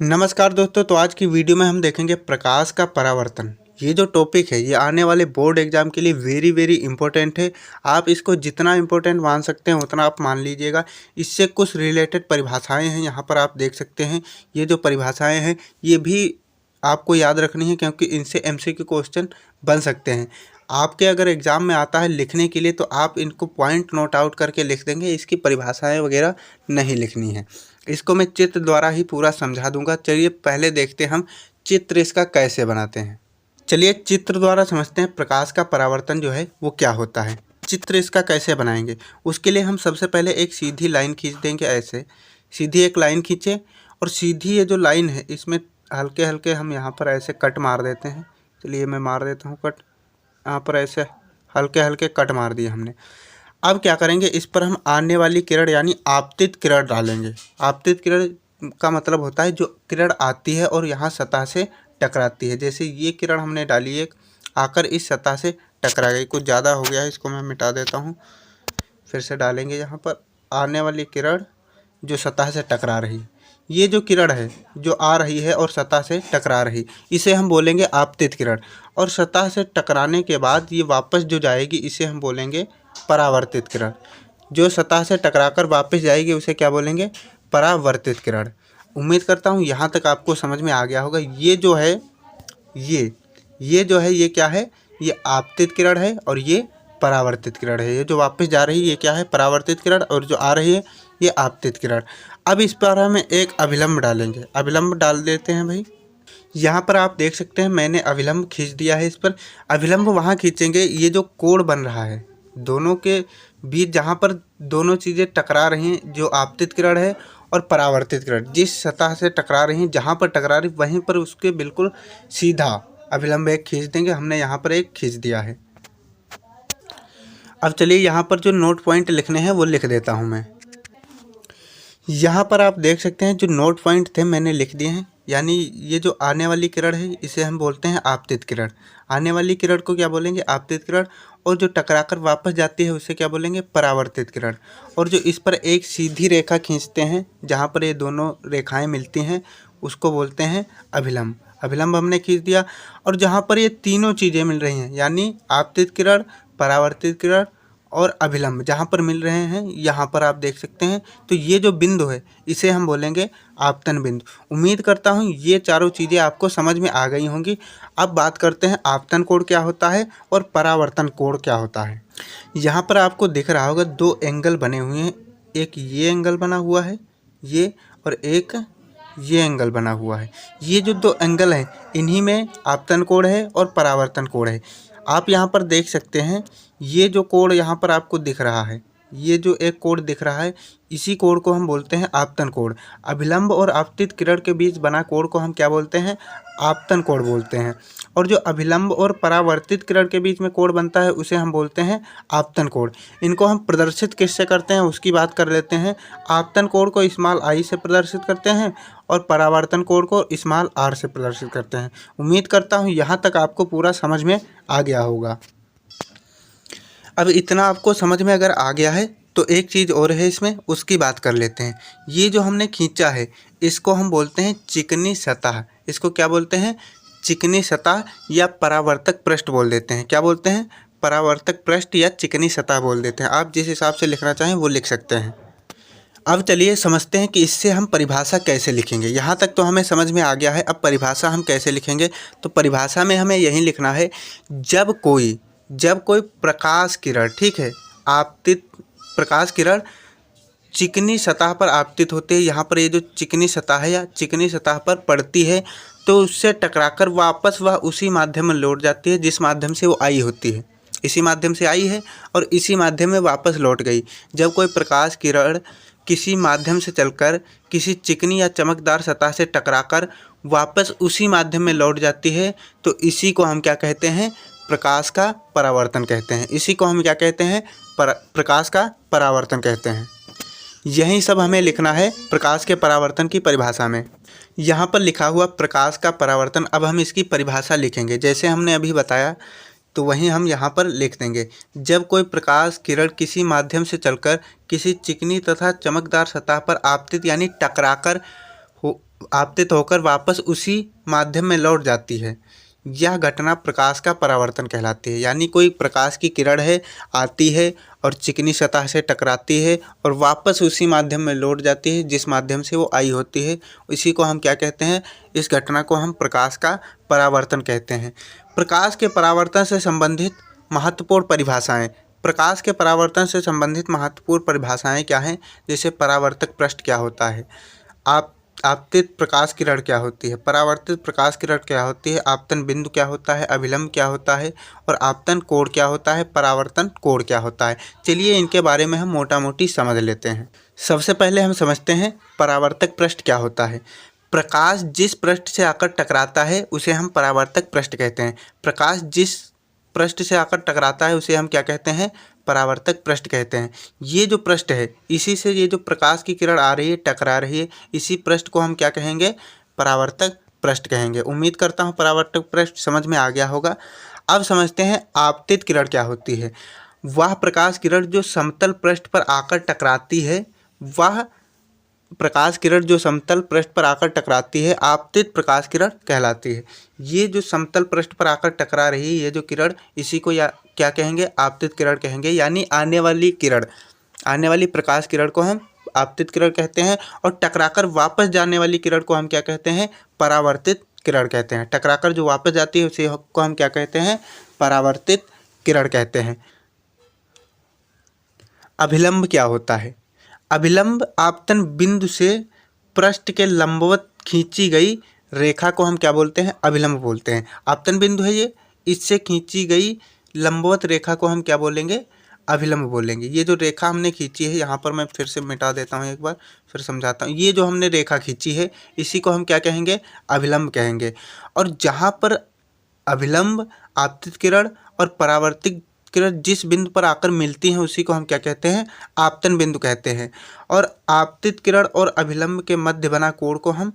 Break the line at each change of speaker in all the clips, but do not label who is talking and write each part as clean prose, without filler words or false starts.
नमस्कार दोस्तों। तो आज की वीडियो में हम देखेंगे प्रकाश का परावर्तन। ये जो टॉपिक है ये आने वाले बोर्ड एग्जाम के लिए वेरी वेरी इंपॉर्टेंट है। आप इसको जितना इंपॉर्टेंट मान सकते हैं उतना आप मान लीजिएगा। इससे कुछ रिलेटेड परिभाषाएं हैं, यहाँ पर आप देख सकते हैं। ये जो परिभाषाएं हैं ये भी आपको याद रखनी है, क्योंकि इनसे एमसीक्यू क्वेश्चन बन सकते हैं। आपके अगर एग्ज़ाम में आता है लिखने के लिए तो आप इनको पॉइंट नोट आउट करके लिख देंगे, इसकी परिभाषाएं वगैरह नहीं लिखनी है। इसको मैं चित्र द्वारा ही पूरा समझा दूंगा। चलिए पहले देखते हैं हम चित्र इसका कैसे बनाते हैं। चलिए चित्र द्वारा समझते हैं प्रकाश का परावर्तन जो है वो क्या होता है। चित्र इसका कैसे बनाएंगे, उसके लिए हम सबसे पहले एक सीधी लाइन खींच देंगे। ऐसे सीधी एक लाइन खींचे और सीधी ये जो लाइन है इसमें हल्के हल्के हम यहाँ पर ऐसे कट मार देते हैं। चलिए मैं मार देता हूँ कट। यहाँ पर ऐसे हल्के हल्के कट मार दिए हमने। अब क्या करेंगे, इस पर हम आने वाली किरण यानी आपतित किरण डालेंगे। आपतित किरण का मतलब होता है जो किरण आती है और यहाँ सतह से टकराती है। जैसे ये किरण हमने डाली एक, आकर इस सतह से टकरा गई। कुछ ज़्यादा हो गया है, इसको मैं मिटा देता हूँ। फिर से डालेंगे यहाँ पर आने वाली किरण जो सतह से टकरा रही। ये जो किरण है जो आ रही है और सतह से टकरा रही, इसे हम बोलेंगे आपतित किरण। और सतह से टकराने के बाद ये वापस जो जाएगी इसे हम बोलेंगे परावर्तित किरण। जो सतह से टकराकर वापस जाएगी उसे क्या बोलेंगे, परावर्तित किरण। उम्मीद करता हूँ यहाँ तक आपको समझ में आ गया होगा। ये जो है ये जो है ये क्या है, ये आपतित किरण है और ये परावर्तित किरण है। ये जो वापस जा रही है ये क्या है, परावर्तित किरण, और जो आ रही है ये आपतित किरण। अब इस पर हम एक अभिलंब डालेंगे। अभिलंब डाल देते हैं भाई। यहाँ पर आप देख सकते हैं मैंने अभिलंब खींच दिया है। इस पर अभिलंब वहाँ खींचेंगे ये जो कोण बन रहा है दोनों के बीच, जहाँ पर दोनों चीज़ें टकरा रही हैं, जो आपतित किरण है और परावर्तित किरण, जिस सतह से टकरा रही हैं, जहाँ पर टकरा रही वहीं पर उसके बिल्कुल सीधा अभिलंब एक खींच देंगे। हमने यहाँ पर एक खींच दिया है। अब चलिए यहाँ पर जो नोट पॉइंट लिखने हैं वो लिख देता हूँ मैं। यहाँ पर आप देख सकते हैं जो नोट पॉइंट थे मैंने लिख दिए हैं। यानी ये जो आने वाली किरण है इसे हम बोलते हैं आपतित किरण। आने वाली किरण को क्या बोलेंगे, आपतित किरण। और जो टकराकर वापस जाती है उसे क्या बोलेंगे, परावर्तित किरण। और जो इस पर एक सीधी रेखा खींचते हैं जहाँ पर ये दोनों रेखाएं मिलती हैं उसको बोलते हैं अभिलंब। अभिलंब हमने खींच दिया। और जहाँ पर ये तीनों चीज़ें मिल रही हैं यानी आपतित किरण, परावर्तित किरण और अभिलंब जहाँ पर मिल रहे हैं यहाँ पर आप देख सकते हैं, तो ये जो बिंदु है इसे हम बोलेंगे आपतन बिंदु। उम्मीद करता हूँ ये चारों चीज़ें आपको समझ में आ गई होंगी। अब बात करते हैं आपतन कोण क्या होता है और परावर्तन कोण क्या होता है। यहाँ पर आपको दिख रहा होगा दो एंगल बने हुए हैं। एक ये एंगल बना हुआ है ये, और एक ये एंगल बना हुआ है। ये जो दो एंगल हैं इन्हीं में आपतन कोण है और परावर्तन कोण है। आप यहाँ पर देख सकते हैं ये जो कोण यहाँ पर आपको दिख रहा है, ये जो एक कोण दिख रहा है इसी कोण को हम बोलते हैं आपतन कोण। अभिलंब और आपतित किरण के बीच बना कोण को हम क्या बोलते हैं, आपतन कोण बोलते हैं। और जो अभिलंब और परावर्तित किरण के बीच में कोण बनता है उसे हम बोलते हैं आपतन कोण। इनको हम प्रदर्शित किससे करते हैं उसकी बात कर लेते हैं। आपतन कोण को स्मॉल आई से प्रदर्शित करते हैं और परावर्तन कोण को स्मॉल आर से प्रदर्शित करते हैं। उम्मीद करता हूँ यहाँ तक आपको पूरा समझ में आ गया होगा। अब इतना आपको समझ में अगर आ गया है तो एक चीज़ और है इसमें, उसकी बात कर लेते हैं। ये जो हमने खींचा है इसको हम बोलते हैं चिकनी सतह। इसको क्या बोलते हैं, चिकनी सतह या परावर्तक पृष्ठ बोल देते हैं। क्या बोलते हैं, परावर्तक पृष्ठ या चिकनी सतह बोल देते हैं। आप जिस हिसाब से लिखना चाहें वो लिख सकते हैं। अब चलिए समझते हैं कि इससे हम परिभाषा कैसे लिखेंगे। यहाँ तक तो हमें समझ में आ गया है। अब परिभाषा हम कैसे लिखेंगे, तो परिभाषा में हमें यही लिखना है, जब कोई प्रकाश किरण, ठीक है, आपतित प्रकाश किरण चिकनी सतह पर आपतित होते हैं। यहाँ पर ये जो चिकनी सतह है या चिकनी सतह पर पड़ती है तो उससे टकराकर वापस वह उसी माध्यम में लौट जाती है जिस माध्यम से वो आई होती है। इसी माध्यम से आई है और इसी माध्यम में वापस लौट गई। जब कोई प्रकाश किरण किसी माध्यम से चलकर किसी चिकनी या चमकदार सतह से टकराकर वापस उसी माध्यम में लौट जाती है तो इसी को हम क्या कहते हैं, प्रकाश का परावर्तन कहते हैं। इसी को हम क्या कहते हैं, प्रकाश का परावर्तन कहते हैं। यही सब हमें लिखना है प्रकाश के परावर्तन की परिभाषा में। यहाँ पर लिखा हुआ प्रकाश का परावर्तन, अब हम इसकी परिभाषा लिखेंगे जैसे हमने अभी बताया, तो वहीं हम यहाँ पर लिख देंगे। जब कोई प्रकाश किरण किसी माध्यम से चलकर किसी चिकनी तथा चमकदार सतह पर आपतित यानी टकराकर आपतित होकर वापस उसी माध्यम में लौट जाती है। यह घटना प्रकाश का परावर्तन कहलाती है। यानी कोई प्रकाश की किरण है, आती है और चिकनी सतह से टकराती है और वापस उसी माध्यम में लौट जाती है जिस माध्यम से वो आई होती है। इसी को हम क्या कहते हैं? इस घटना को हम प्रकाश का परावर्तन कहते हैं। प्रकाश के परावर्तन से संबंधित महत्वपूर्ण परिभाषाएं। प्रकाश के परावर्तन से संबंधित महत्वपूर्ण परिभाषाएं क्या हैं? जैसे परावर्तक पृष्ठ क्या होता है, आपतित प्रकाश किरण क्या होती है, परावर्तित प्रकाश किरण क्या होती है, आपतन बिंदु क्या होता है, अभिलंब क्या होता है और आपतन कोण क्या होता है, परावर्तन कोण क्या होता है। चलिए इनके बारे में हम मोटा मोटी समझ लेते हैं। सबसे पहले हम समझते हैं परावर्तक पृष्ठ क्या होता है। प्रकाश जिस पृष्ठ से आकर टकराता है उसे हम परावर्तक पृष्ठ कहते हैं। प्रकाश जिस पृष्ठ से आकर टकराता है उसे हम क्या कहते हैं? परावर्तक पृष्ठ कहते हैं। ये जो पृष्ठ है, इसी से ये जो प्रकाश की किरण आ रही है, टकरा रही है, इसी पृष्ठ को हम क्या कहेंगे? परावर्तक पृष्ठ कहेंगे। उम्मीद करता हूँ परावर्तक पृष्ठ समझ में आ गया होगा। अब समझते हैं आपतित किरण क्या होती है। वह प्रकाश किरण जो समतल पृष्ठ पर आकर टकराती है, वह प्रकाश किरण जो समतल पृष्ठ पर आकर टकराती है आपतित प्रकाश किरण कहलाती है। ये जो समतल पृष्ठ पर आकर टकरा रही है ये जो किरण, इसी को या क्या कहेंगे? आपतित किरण कहेंगे। यानी आने वाली किरण, आने वाली प्रकाश किरण को हम आपतित किरण कहते हैं और टकराकर वापस जाने वाली किरण को हम क्या कहते हैं? परावर्तित किरण कहते हैं। टकराकर जो वापस जाती है उसी को हम क्या कहते हैं? परावर्तित किरण कहते हैं। अभिलंब क्या होता है? अभिलंब आपतन बिंदु से पृष्ठ के लंबवत खींची गई रेखा को हम क्या बोलते हैं? अभिलंब बोलते हैं। आपतन बिंदु है ये, इससे खींची गई लंबवत रेखा को हम क्या बोलेंगे? अभिलंब बोलेंगे। ये जो रेखा हमने खींची है, यहाँ पर मैं फिर से मिटा देता हूँ, एक बार फिर समझाता हूँ। ये जो हमने रेखा खींची है इसी को हम क्या कहेंगे? अभिलंब कहेंगे। और जहाँ पर अभिलंब, आपतित किरण और परावर्तित किरण जिस बिंदु पर आकर मिलती हैं उसी को हम क्या कहते हैं? आपतन बिंदु कहते हैं। और आपतित किरण और अभिलंब के मध्य बना कोण को हम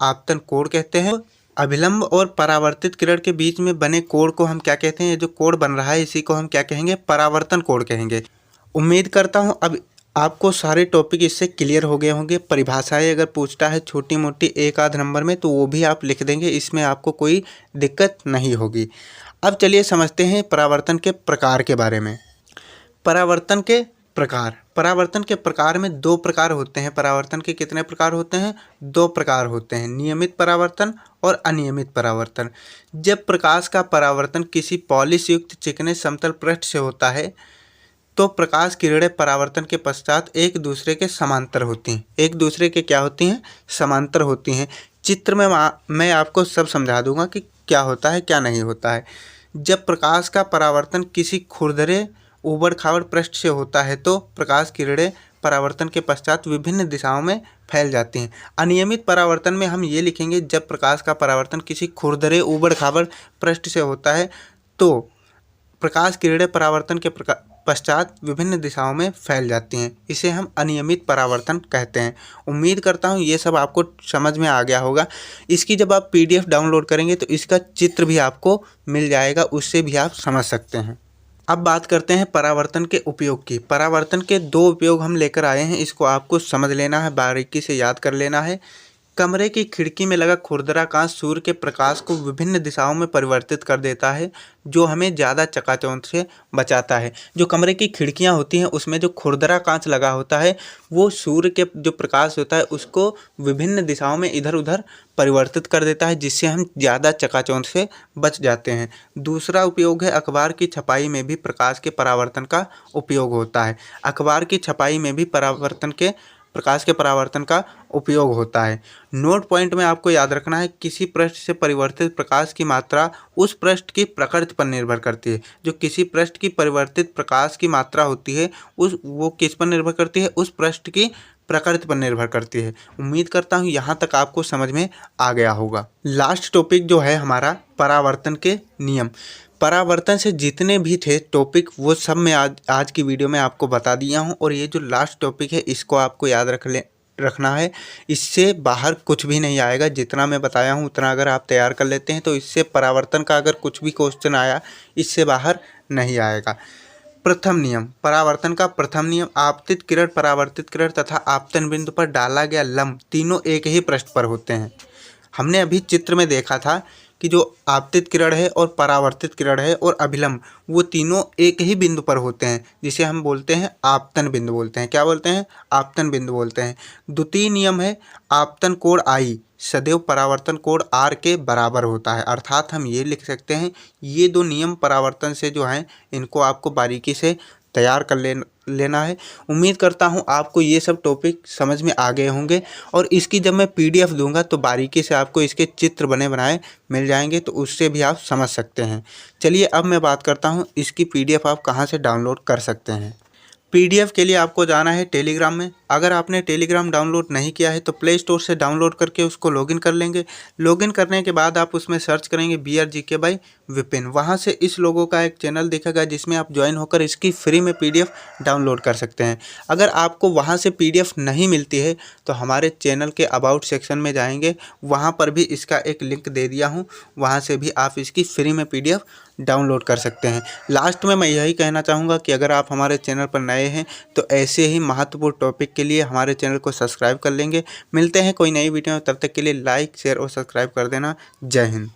आपतन कोण कहते हैं। अभिलंब और परावर्तित किरण के बीच में बने कोण को हम क्या कहते हैं? ये जो कोण बन रहा है इसी को हम क्या कहेंगे? परावर्तन कोण कहेंगे। उम्मीद करता हूँ अब आपको सारे टॉपिक इससे क्लियर हो गए होंगे। परिभाषाएं अगर पूछता है छोटी मोटी एक आध नंबर में तो वो भी आप लिख देंगे, इसमें आपको कोई दिक्कत नहीं होगी। अब चलिए समझते हैं परावर्तन के प्रकार के बारे में। परावर्तन के प्रकार। परावर्तन के प्रकार में दो प्रकार होते हैं। परावर्तन के कितने प्रकार होते हैं? दो प्रकार होते हैं, नियमित परावर्तन और अनियमित परावर्तन। जब प्रकाश का परावर्तन किसी पॉलिश युक्त चिकने समतल पृष्ठ से होता है तो प्रकाश किरणें परावर्तन के पश्चात एक दूसरे के समांतर होती हैं। एक दूसरे के क्या होती हैं? समांतर होती हैं। चित्र में मैं आपको सब समझा दूंगा कि क्या होता है क्या नहीं होता है। जब प्रकाश का परावर्तन किसी खुरदरे ऊबड़ खाबड़ पृष्ठ से होता है तो प्रकाश किरणें परावर्तन के पश्चात विभिन्न दिशाओं में फैल जाती हैं। अनियमित परावर्तन में हम ये लिखेंगे, जब प्रकाश का परावर्तन किसी खुरदरे ऊबड़ खाबड़ पृष्ठ से होता है तो प्रकाश किरणें परावर्तन के पश्चात विभिन्न दिशाओं में फैल जाती हैं। इसे हम अनियमित परावर्तन कहते हैं। उम्मीद करता हूँ ये सब आपको समझ में आ गया होगा। इसकी जब आप PDF डाउनलोड करेंगे तो इसका चित्र भी आपको मिल जाएगा, उससे भी आप समझ सकते हैं। अब बात करते हैं परावर्तन के उपयोग की। परावर्तन के दो उपयोग हम लेकर आए हैं, इसको आपको समझ लेना है, बारीकी से याद कर लेना है। कमरे की खिड़की में लगा खुरदरा कांच सूर्य के प्रकाश को विभिन्न दिशाओं में परिवर्तित कर देता है, जो हमें ज़्यादा चकाचौंध से बचाता है। जो कमरे की खिड़कियां होती हैं उसमें जो खुरदरा कांच लगा होता है वो सूर्य के जो प्रकाश होता है उसको विभिन्न दिशाओं में इधर उधर परिवर्तित कर देता है, जिससे हम ज़्यादा चकाचौंध से बच जाते हैं। दूसरा उपयोग है अखबार की छपाई में भी प्रकाश के परावर्तन का उपयोग होता है। अखबार की छपाई में भी प्रकाश के परावर्तन का उपयोग होता है। नोट पॉइंट में आपको याद रखना है, किसी पृष्ठ से परिवर्तित प्रकाश की मात्रा उस पृष्ठ की प्रकृति पर निर्भर करती है। जो किसी पृष्ठ की परिवर्तित प्रकाश की मात्रा होती है वो किस पर निर्भर करती है? उस पृष्ठ की प्रकृति पर निर्भर करती है। उम्मीद करता हूँ यहाँ तक आपको समझ में आ गया होगा। लास्ट टॉपिक जो है हमारा परावर्तन के नियम। परावर्तन से जितने भी थे टॉपिक वो सब मैं आज की वीडियो में आपको बता दिया हूँ, और ये जो लास्ट टॉपिक है इसको आपको याद रखना है। इससे बाहर कुछ भी नहीं आएगा। जितना मैं बताया हूँ उतना अगर आप तैयार कर लेते हैं तो इससे परावर्तन का अगर कुछ भी क्वेश्चन आया इससे बाहर नहीं आएगा। प्रथम नियम, परावर्तन का प्रथम नियम, आपतित किरण, परावर्तित किरण तथा आपतन बिंदु पर डाला गया लंब तीनों एक ही पृष्ठ पर होते हैं। हमने अभी चित्र में देखा था कि जो आपतित किरण है और परावर्तित किरण है और अभिलंब, वो तीनों एक ही बिंदु पर होते हैं, जिसे हम बोलते हैं आपतन बिंदु बोलते हैं। क्या बोलते हैं? आपतन बिंदु बोलते हैं। द्वितीय नियम है आपतन कोण I सदैव परावर्तन कोण R के बराबर होता है। अर्थात हम ये लिख सकते हैं, ये दो नियम परावर्तन से जो हैं इनको आपको बारीकी से तैयार कर लेना है। उम्मीद करता हूँ आपको ये सब टॉपिक समझ में आ गए होंगे और इसकी जब मैं PDF दूंगा तो बारीकी से आपको इसके चित्र बने बनाए मिल जाएंगे, तो उससे भी आप समझ सकते हैं। चलिए अब मैं बात करता हूँ इसकी PDF आप कहाँ से डाउनलोड कर सकते हैं। PDF के लिए आपको जाना है टेलीग्राम में। अगर आपने टेलीग्राम डाउनलोड नहीं किया है तो प्ले स्टोर से डाउनलोड करके उसको लॉगिन कर लेंगे। लॉगिन करने के बाद आप उसमें सर्च करेंगे BRGK बाय विपिन। वहाँ से इस लोगों का एक चैनल दिखेगा जिसमें आप ज्वाइन होकर इसकी फ्री में PDF डाउनलोड कर सकते हैं। अगर आपको वहाँ से PDF नहीं मिलती है तो हमारे चैनल के अबाउट सेक्शन में जाएंगे, वहाँ पर भी इसका एक लिंक दे दिया हूँ, वहाँ से भी आप इसकी फ्री में PDF डाउनलोड कर सकते हैं। लास्ट में मैं यही कहना चाहूँगा कि अगर आप हमारे चैनल पर नए हैं तो ऐसे ही महत्वपूर्ण टॉपिक के लिए हमारे चैनल को सब्सक्राइब कर लेंगे। मिलते हैं कोई नई वीडियो में, तब तक के लिए लाइक, शेयर और सब्सक्राइब कर देना। जय हिंद।